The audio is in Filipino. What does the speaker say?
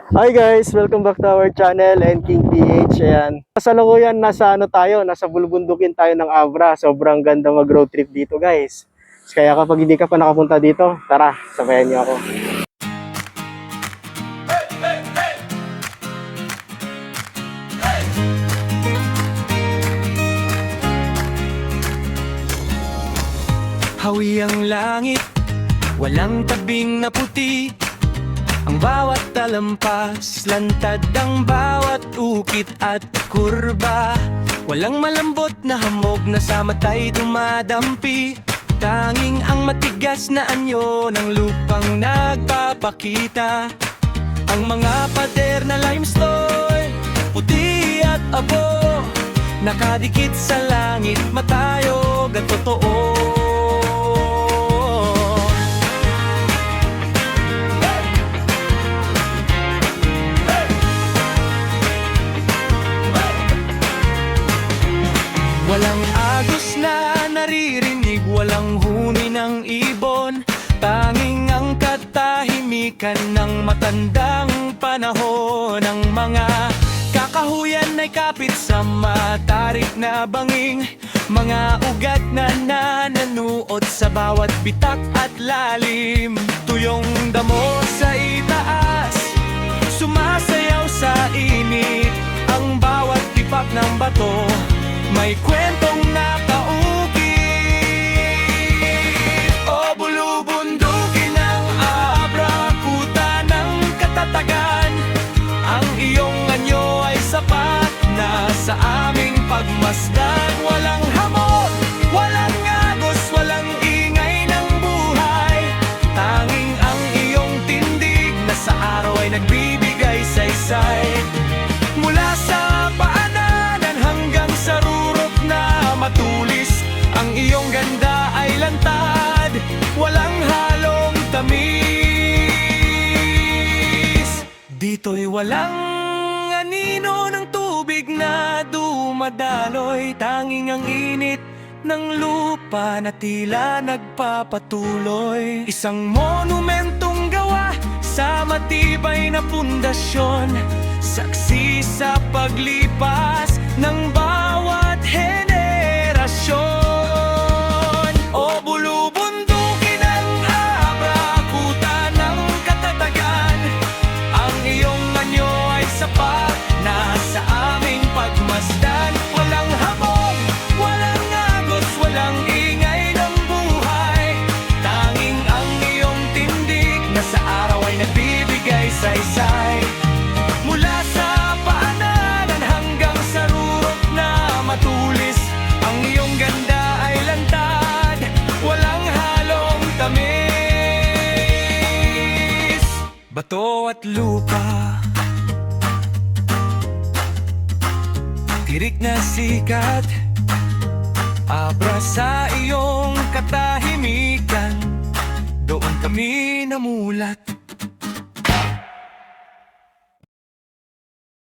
Hi guys! Welcome back to our channel and King PH. Ayan. Kasalukuyan nasa nasa bulubundukin tayo ng Abra. Sobrang ganda mag road trip dito guys. Kaya kapag hindi ka pa nakapunta dito, tara, sabayan niyo ako. Hawi ang langit, walang tabing na puti. Ang bawat talampas, lantad ang bawat ukit at kurba. Walang malambot na hamog na sa mata'y dumadampi. Tanging ang matigas na anyo ng lupang nagpapakita. Ang mga pader na limestone, puti at abo, nakadikit sa langit, matayog at totoo. Walang agos na naririnig, walang huni ng ibon. Tanging ang katahimikan ng matandang panahon. Ang mga kakahuyan ay kapit sa matarik na banging. Mga ugat na nananuot sa bawat bitak at lalim. Tuyong damo sa itaas, sumasayaw sa init. Ang bawat tipak ng bato may kwentong nakaukit. O bulubundukin ng Abra, kuta ng katatagan. Ang iyong anyo ay sapat na sa aming pagmasdan. Walang hamon, walang agos, walang ingay ng buhay. Tanging ang iyong tindig na sa araw ay nagbibigay saysay. Mula sa paanan hanggang sa rurok na matulis, ang iyong ganda ay lantad, walang halong tamis. Dito'y walang anino ng tubig na dumadaloy. Tanging ang init ng lupa na tila nagpapatuloy. Isang monumentong gawa sa matibay na pundasyon, saksi sa paglipas ng bawat henerasyon. O bulubundukin ng Abra, kuta ng katatagan. Ang iyong anyo ay sapat na sa aming pagmasdan. Walang hamon, walang agos, walang ingay ng buhay. Tanging ang iyong tindig na sa araw ay nagbibigay saysay. Mula sa paanan hanggang sa rurok na matulis, ang iyong ganda ay lantad, walang halong tamis. Bato at lupa, tirik na sikat, Abra sa iyong katahimikan. Doon kami namulat.